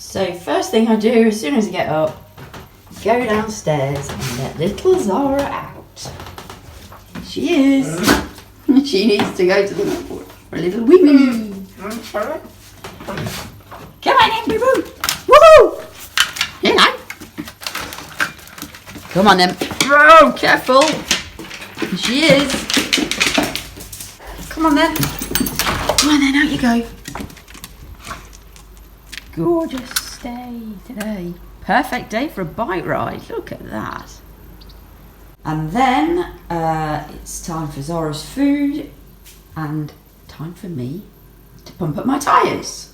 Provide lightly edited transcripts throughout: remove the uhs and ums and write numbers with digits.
So first thing I do as soon as I get up, go downstairs and let little Zara out. Here she is. She needs to go to the airport for a little wee wee. Come on in, boo boo. Woohoo! Hello. Come on then. Oh, careful. Here she is. Come on then. Come on then, out you go. Gorgeous day today. Perfect day for a bike ride. Look at that. And then it's time for Zara's food and time for me to pump up my tyres.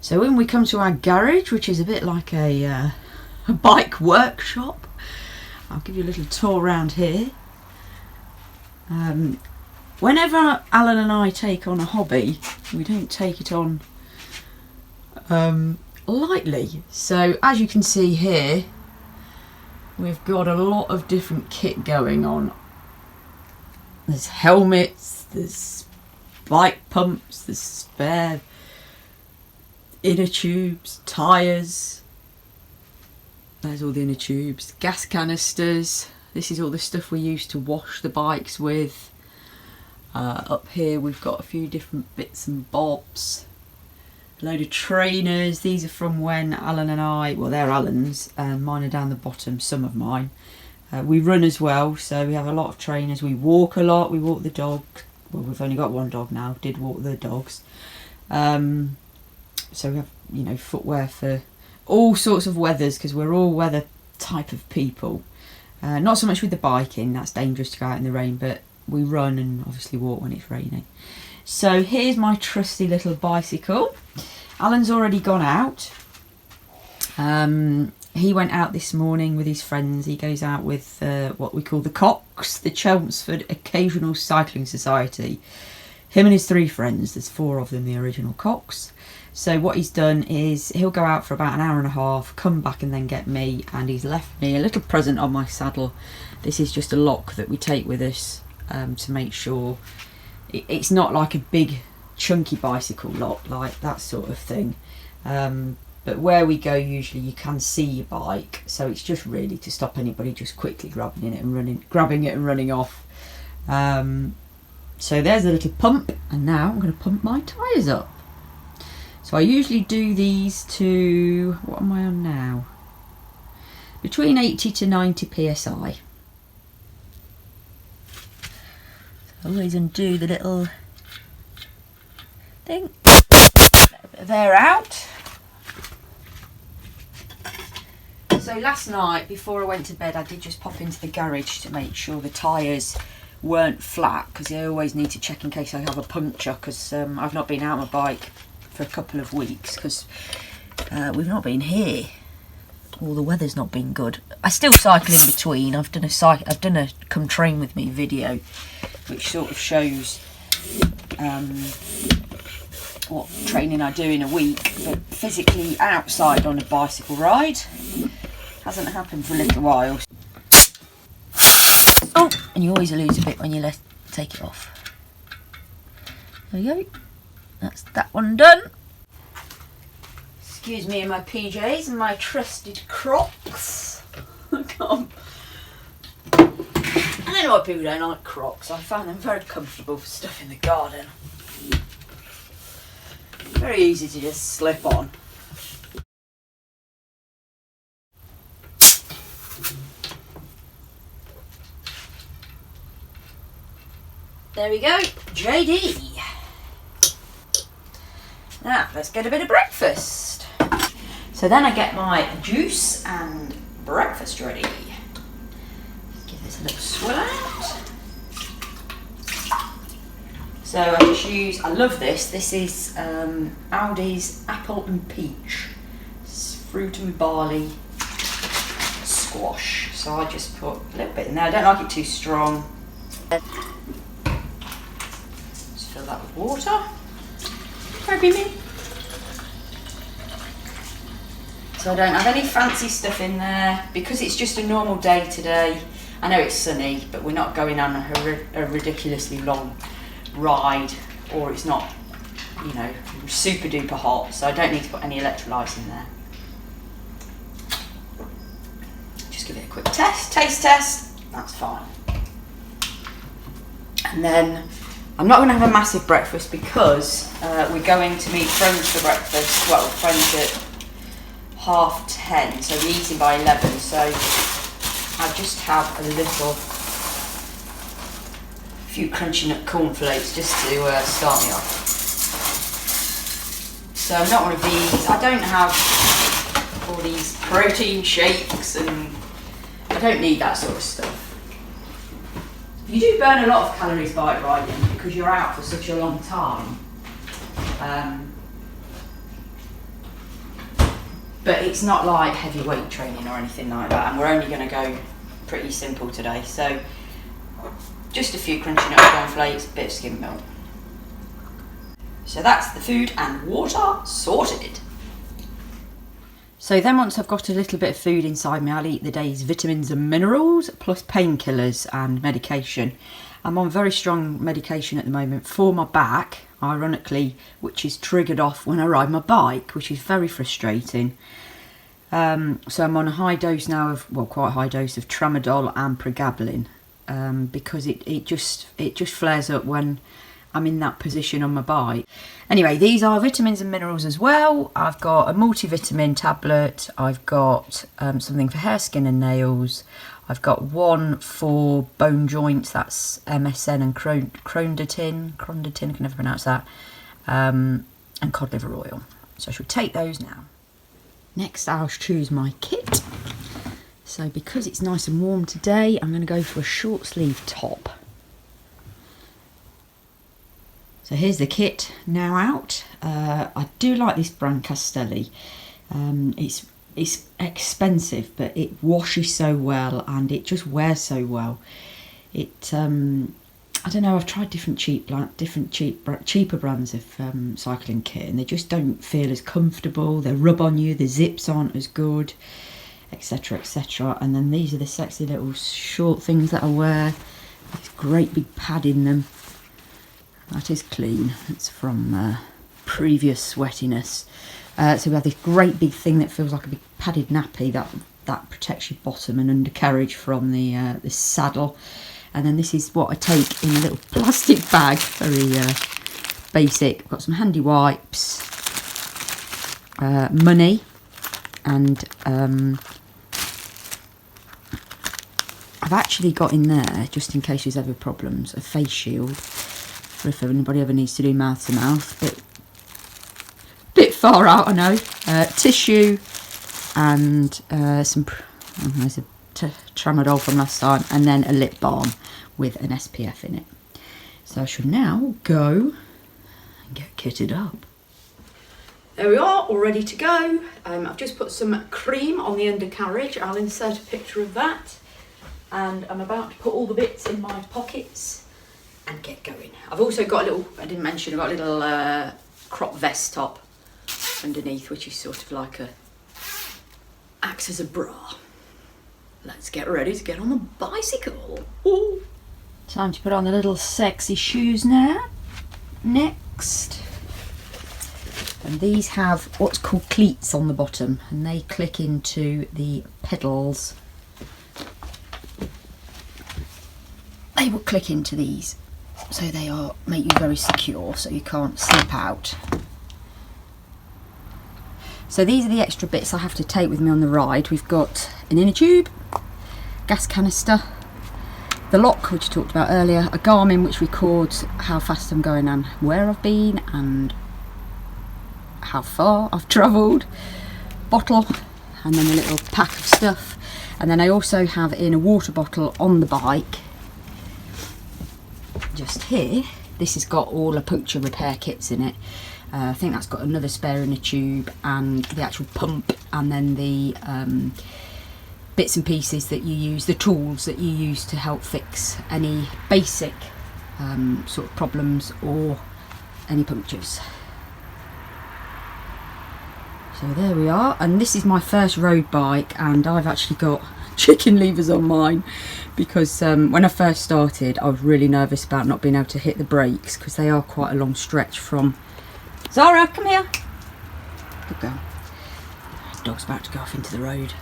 So when we come to our garage, which is a bit like a bike workshop, I'll give you a little tour around here. Whenever Alan and I take on a hobby, we don't take it on lightly. So as you can see here, we've got a lot of different kit going on. There's helmets, there's bike pumps, there's spare inner tubes, tyres. There's all the inner tubes, gas canisters. This is all the stuff we use to wash the bikes with. Up here we've got a few different bits and bobs. A load of trainers. These are from when Alan and I, well they're Alan's and mine are down the bottom, some of mine. We run as well, so we have a lot of trainers. We walk a lot, we walk the dog. Well, we've only got one dog now, did walk the dogs. So we have, you know, footwear for all sorts of weathers because we're all weather type of people. Not so much with the biking, that's dangerous to go out in the rain, but we run and obviously walk when it's raining. So here's my trusty little bicycle. Alan's already gone out. He went out this morning with his friends. He goes out with what we call the Cocks, the Chelmsford Occasional Cycling Society. Him and his 3 friends, there's 4 of them, the original Cocks. So what he's done is he'll go out for about an hour and a half, come back and then get me, and he's left me a little present on my saddle. This is just a lock that we take with us to make sure it's not like a big chunky bicycle lock, like that sort of thing. But where we go usually you can see your bike, so it's just really to stop anybody just quickly grabbing it and running off. So there's a little pump, and now I'm going to pump my tyres up. So I usually do these to, what am I on now? Between 80 to 90 psi. So I always undo the little thing. They're out. So last night before I went to bed I did just pop into the garage to make sure the tyres weren't flat, because I always need to check in case I have a puncture, because I've not been out on my bike for a couple of weeks because we've not been here, or the weather's not been good. I still cycle in between. I've done a come train with me video which sort of shows what training I do in a week, but physically outside on a bicycle ride hasn't happened for a little while. Oh, and you always lose a bit when you take it off. There you go. That's that one done. Excuse me in my PJs and my trusted Crocs. I don't know why people don't like Crocs. I find them very comfortable for stuff in the garden. Very easy to just slip on. There we go, JD. Now, let's get a bit of breakfast. So then I get my juice and breakfast ready. Give this a little swill out. So I just use, I love this. This is Aldi's apple and peach. It's fruit and barley squash. So I just put a little bit in there. I don't like it too strong. Just fill that with water. Very creamy. So I don't have any fancy stuff in there because it's just a normal day today. I know it's sunny, but we're not going on a ridiculously long ride, or it's not you know, super duper hot, so I don't need to put any electrolytes in there. Just give it a quick taste test, that's fine. And then I'm not going to have a massive breakfast because we're going to meet friends for breakfast. Well, friends at 10:30, so we're eating by 11. So I just have a few crunchy nut cornflakes just to start me off. So I'm not one of these. I don't have all these protein shakes, and I don't need that sort of stuff. You do burn a lot of calories bike riding because you're out for such a long time. But it's not like heavy weight training or anything like that, and we're only going to go pretty simple today. So just a few crunchy nut cornflakes, bit of skim milk. So that's the food and water sorted. So then once I've got a little bit of food inside me, I'll eat the day's vitamins and minerals, plus painkillers and medication. I'm on very strong medication at the moment for my back, ironically, which is triggered off when I ride my bike, which is very frustrating. So I'm on a high dose now of, well, quite a high dose of tramadol and pregabalin, because it just flares up when I'm in that position on my bike. Anyway, these are vitamins and minerals as well. I've got a multivitamin tablet. I've got something for hair, skin and nails. I've got one for bone joints. That's MSM and chondroitin. I can never pronounce that. And cod liver oil. So I should take those now. Next, I'll choose my kit. So because it's nice and warm today, I'm going to go for a short sleeve top. So here's the kit now out. I do like this brand Castelli. It's expensive, but it washes so well and it just wears so well. I don't know. I've tried different cheaper brands of cycling kit, and they just don't feel as comfortable. They rub on you. The zips aren't as good, etc., etc. And then these are the sexy little short things that I wear. This great big pad in them. That is clean. It's from previous sweatiness. So we have this great big thing that feels like a big padded nappy that protects your bottom and undercarriage from the saddle. And then this is what I take in a little plastic bag, very basic. I've got some handy wipes, money, and I've actually got in there, just in case there's ever problems, a face shield. If anybody ever needs to do mouth to mouth, bit far out, I know. Tissue and some there's a tramadol from last time, and then a lip balm with an SPF in it. So I should now go and get kitted up. There we are, all ready to go. I've just put some cream on the undercarriage. I'll insert a picture of that, and I'm about to put all the bits in my pockets and get going. I've also got a little, I didn't mention, I've got a little crop vest top underneath, which is sort of like acts as a bra. Let's get ready to get on the bicycle. Ooh. Time to put on the little sexy shoes now. Next. And these have what's called cleats on the bottom, and they click into the pedals. They will click into these. So they make you very secure, so you can't slip out. So these are the extra bits I have to take with me on the ride. We've got an inner tube, gas canister, the lock, which I talked about earlier, a Garmin which records how fast I'm going and where I've been and how far I've travelled, bottle, and then a little pack of stuff. And then I also have in a water bottle on the bike. Just here, this has got all the puncture repair kits in it. I think that's got another spare in a tube, and the actual pump, and then the bits and pieces that you use, the tools that you use to help fix any basic sort of problems or any punctures. So there we are, and this is my first road bike, and I've actually got chicken levers on mine because when I first started I was really nervous about not being able to hit the brakes because they are quite a long stretch from Zara, come here. Good girl. Dog's about to go off into the road.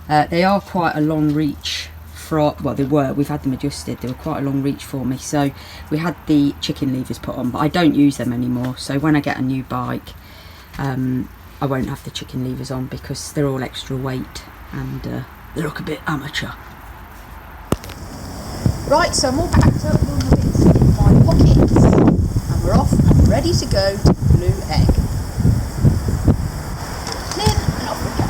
They are quite a long reach. Well, they were. We've had them adjusted. They were quite a long reach for me. So we had the chicken levers put on, but I don't use them anymore. So when I get a new bike, I won't have the chicken levers on because they're all extra weight and they look a bit amateur. Right, so I'm all packed up, all my bits in my pockets, and we're off and ready to go to the Blue Egg. In and off we go.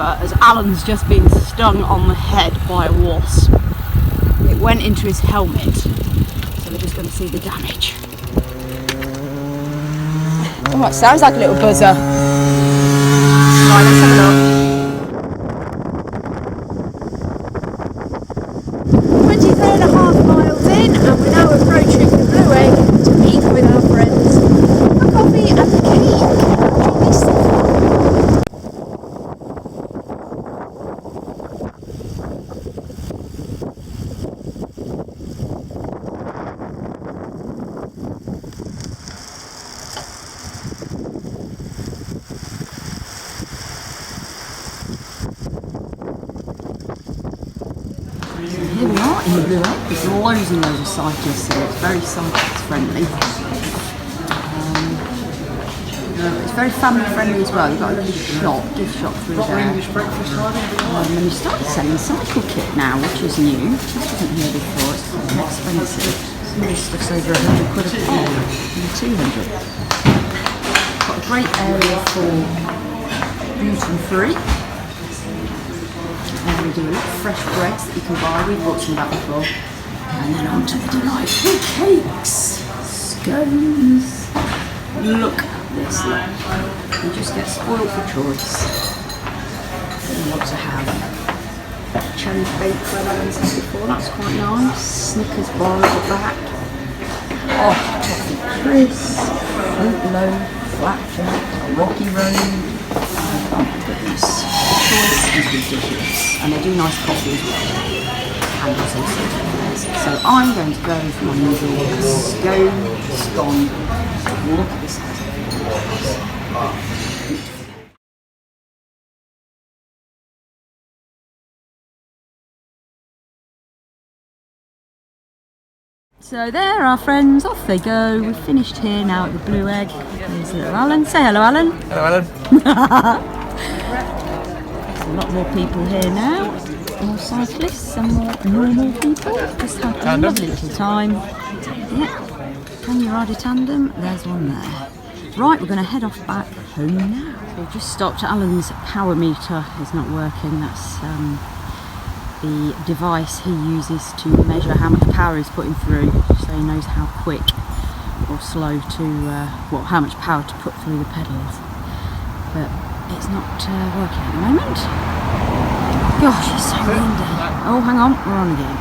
As Alan's just been stung on the head by a wasp. It went into his helmet, so we're just going to see the damage. Oh, it sounds like a little buzzer. Right, let's have a look. 23.5 miles in, and we're now approaching the Blue Egg to meet with our friends for coffee and a cake. Johnny Stephen. Here we are in the Blue Egg. There's loads and loads of cyclists here. It's very cyclist friendly. It's very family friendly as well. They've got a lovely shop, gift shop through there. And they started selling cycle kit now, which is new. This wasn't here before. It's quite expensive. Some of this stuff's over £100 a pop, and 200. Got a great area for gluten free. And we do a lot of fresh breads that you can buy. We've bought some of that before. And then on to the delightful cakes. Scones. Look at this lot. You just get spoiled for choice. You want to have cherry baked bread I said before. That's quite nice. Snickers bar at the back. Oh, toffee crisp. Fruit loaf. Flapjack. Rocky road. Oh my goodness. Choice is ridiculous. And they do nice coffee as well. And also cigarettes. So I'm going to go for my usual scone. Look at this house. So there, our friends, off they go. We've finished here now at the Blue Egg. There's little Alan. Say hello, Alan. Hello, Alan. There's a lot more people here now. More cyclists and more normal people. Just had a lovely little time. Yeah. Can you ride a tandem? There's one there. Right, we're going to head off back home now. So we've just stopped. Alan's power meter is not working. That's the device he uses to measure how much power he's putting through, so he knows how quick or slow to, how much power to put through the pedals. But it's not working at the moment. Gosh, it's so windy. Oh, hang on, we're on again.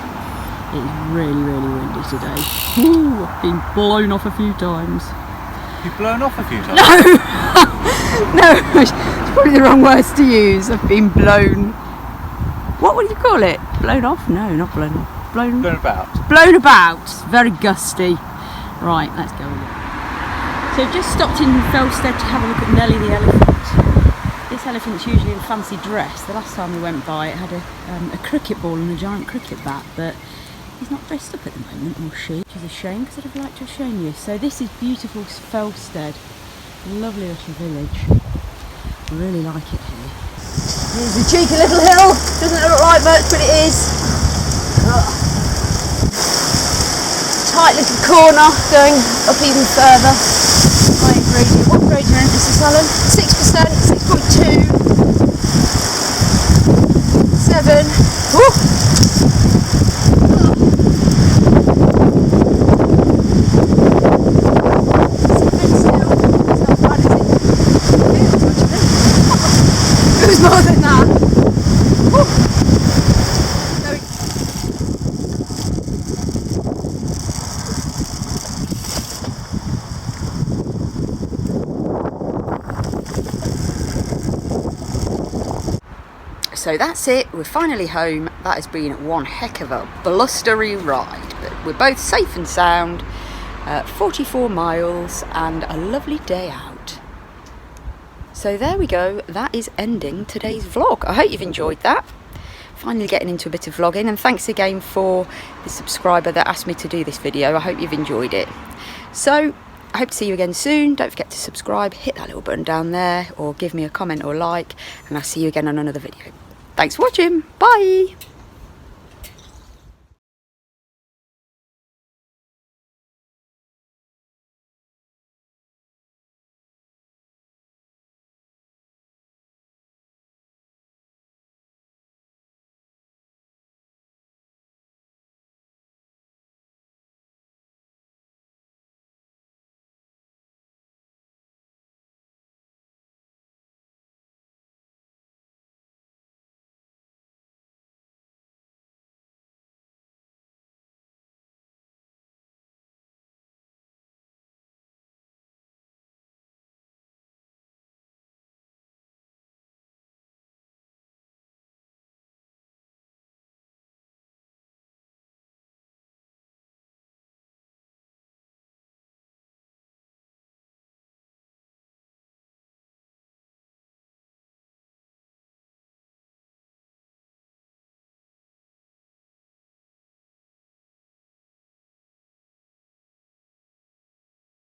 It's really, really windy today. Ooh, I've been blown off a few times. You've blown off a few times? No! No, it's probably the wrong words to use. I've been blown. What would you call it? Blown off? No, not blown off. Blown about. Blown about. Very gusty. Right, let's go again. So just stopped in Felstead to have a look at Nellie the elephant. This elephant's usually in a fancy dress. The last time we went by it had a cricket ball and a giant cricket bat, but he's not dressed up at the moment, or she, which is a shame because I'd have liked to have shown you. So this is beautiful Felstead. Lovely little village. I really like it here. Here's a cheeky little hill. Doesn't look like much, but it is. Tight little corner going up even further. High gradient. What gradient is this, Alan? 6%, 6.2, 7. Woo! So that's it, we're finally home. That has been one heck of a blustery ride, but we're both safe and sound, 44 miles and a lovely day out. So there we go, that is ending today's vlog. I hope you've enjoyed that. Finally getting into a bit of vlogging, and thanks again for the subscriber that asked me to do this video. I hope you've enjoyed it. So I hope to see you again soon. Don't forget to subscribe, hit that little button down there, or give me a comment or like, and I'll see you again on another video. Thanks for watching. Bye.